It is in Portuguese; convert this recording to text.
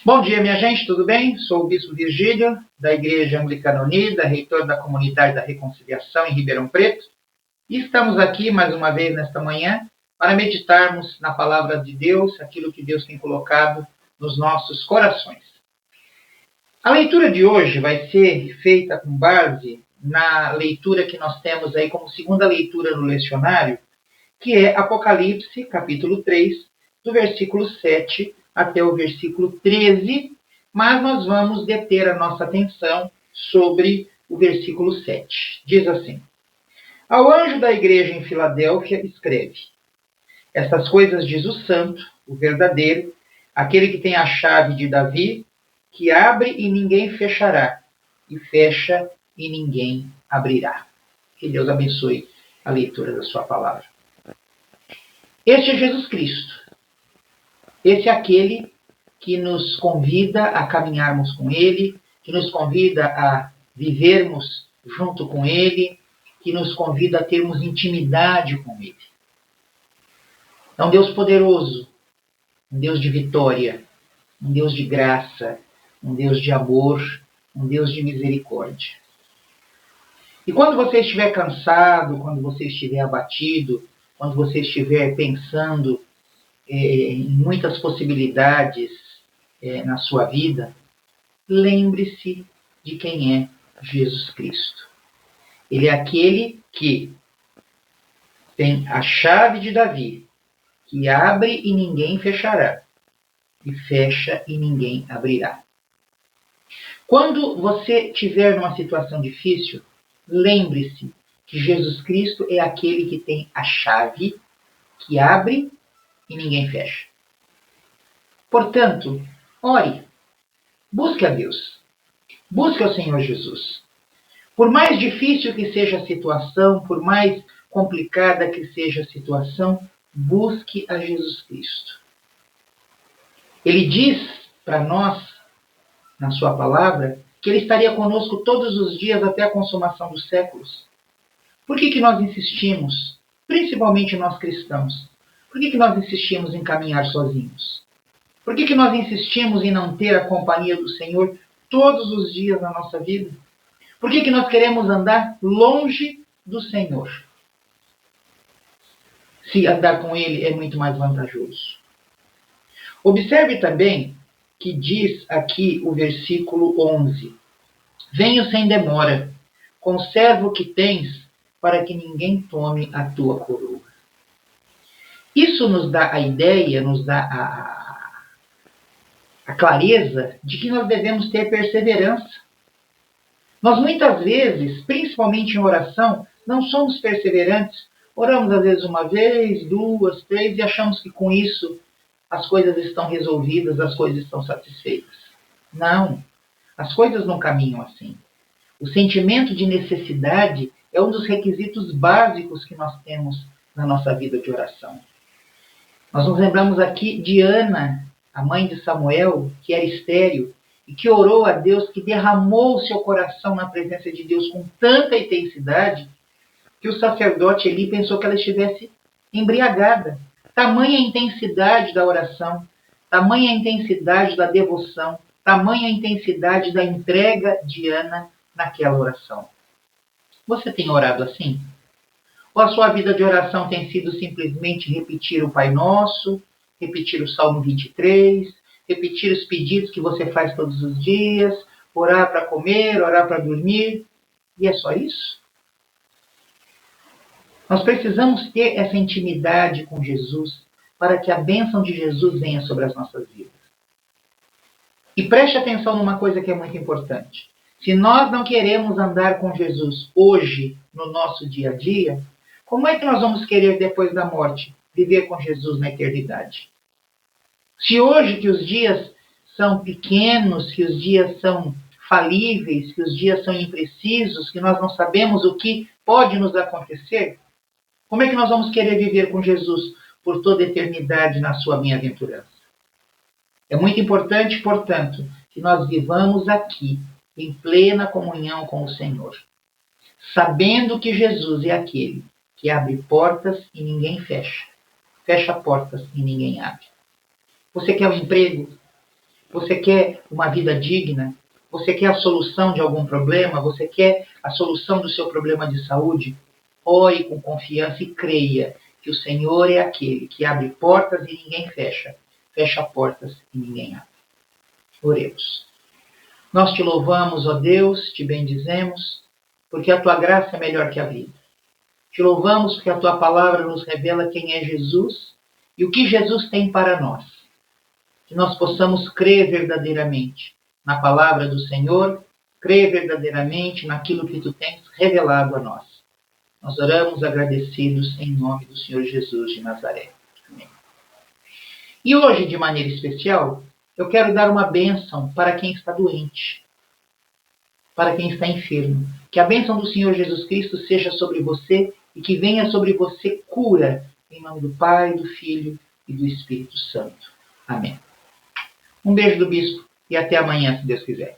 Bom dia, minha gente, tudo bem? Sou o Bispo Virgílio, da Igreja Anglicana Unida, reitor da Comunidade da Reconciliação em Ribeirão Preto, e estamos aqui mais uma vez nesta manhã para meditarmos na Palavra de Deus, aquilo que Deus tem colocado nos nossos corações. A leitura de hoje vai ser feita com base na leitura que nós temos aí como segunda leitura no lecionário, que é Apocalipse, capítulo 3, do versículo 7 até o versículo 13, mas nós vamos deter a nossa atenção sobre o versículo 7. Diz assim: Ao anjo da igreja em Filadélfia escreve: Estas coisas diz o santo, o verdadeiro, aquele que tem a chave de Davi, que abre e ninguém fechará, e fecha e ninguém abrirá. Que Deus abençoe a leitura da sua palavra. Este é Jesus Cristo. Esse é aquele que nos convida a caminharmos com Ele, que nos convida a vivermos junto com Ele, que nos convida a termos intimidade com Ele. É um Deus poderoso, um Deus de vitória, um Deus de graça, um Deus de amor, um Deus de misericórdia. E quando você estiver cansado, quando você estiver abatido, quando você estiver pensando em muitas possibilidades na sua vida, lembre-se de quem é Jesus Cristo. Ele é aquele que tem a chave de Davi, que abre e ninguém fechará, e fecha e ninguém abrirá. Quando você estiver numa situação difícil, lembre-se que Jesus Cristo é aquele que tem a chave, que abre e ninguém fecha. Portanto, ore, busque a Deus, busque ao Senhor Jesus. Por mais difícil que seja a situação, por mais complicada que seja a situação, busque a Jesus Cristo. Ele diz para nós, na sua palavra, que Ele estaria conosco todos os dias até a consumação dos séculos. Por que nós insistimos, principalmente nós cristãos, por que nós insistimos em caminhar sozinhos? Por que nós insistimos em não ter a companhia do Senhor todos os dias na nossa vida? Por que nós queremos andar longe do Senhor? Se andar com Ele é muito mais vantajoso. Observe também que diz aqui o versículo 11: Venho sem demora, conserva o que tens, para que ninguém tome a tua coroa. Isso nos dá a ideia, nos dá a clareza de que nós devemos ter perseverança. Nós muitas vezes, principalmente em oração, não somos perseverantes. Oramos às vezes uma vez, duas, três e achamos que com isso as coisas estão resolvidas, as coisas estão satisfeitas. Não, as coisas não caminham assim. O sentimento de necessidade é um dos requisitos básicos que nós temos na nossa vida de oração. Nós nos lembramos aqui de Ana, a mãe de Samuel, que era estéril, e que orou a Deus, que derramou o seu coração na presença de Deus com tanta intensidade, que o sacerdote Eli pensou que ela estivesse embriagada. Tamanha intensidade da oração, tamanha intensidade da devoção, tamanha intensidade da entrega de Ana naquela oração. Você tem orado assim? Ou a sua vida de oração tem sido simplesmente repetir o Pai Nosso, repetir o Salmo 23, repetir os pedidos que você faz todos os dias, orar para comer, orar para dormir, e é só isso? Nós precisamos ter essa intimidade com Jesus para que a bênção de Jesus venha sobre as nossas vidas. E preste atenção numa coisa que é muito importante. Se nós não queremos andar com Jesus hoje, no nosso dia a dia, como é que nós vamos querer, depois da morte, viver com Jesus na eternidade? Se hoje que os dias são pequenos, que os dias são falíveis, que os dias são imprecisos, que nós não sabemos o que pode nos acontecer, como é que nós vamos querer viver com Jesus por toda a eternidade na sua bem-aventurança? É muito importante, portanto, que nós vivamos aqui, em plena comunhão com o Senhor, sabendo que Jesus é aquele que abre portas e ninguém fecha, fecha portas e ninguém abre. Você quer um emprego? Você quer uma vida digna? Você quer a solução de algum problema? Você quer a solução do seu problema de saúde? Ore com confiança e creia que o Senhor é aquele que abre portas e ninguém fecha. Fecha portas e ninguém abre. Oremos. Nós te louvamos, ó Deus, te bendizemos, porque a tua graça é melhor que a vida. Te louvamos porque a tua palavra nos revela quem é Jesus e o que Jesus tem para nós. Que nós possamos crer verdadeiramente na palavra do Senhor, crer verdadeiramente naquilo que tu tens revelado a nós. Nós oramos agradecidos em nome do Senhor Jesus de Nazaré. Amém. E hoje, de maneira especial, eu quero dar uma bênção para quem está doente, para quem está enfermo. Que a bênção do Senhor Jesus Cristo seja sobre você e que venha sobre você cura, em nome do Pai, do Filho e do Espírito Santo. Amém. Um beijo do Bispo e até amanhã, se Deus quiser.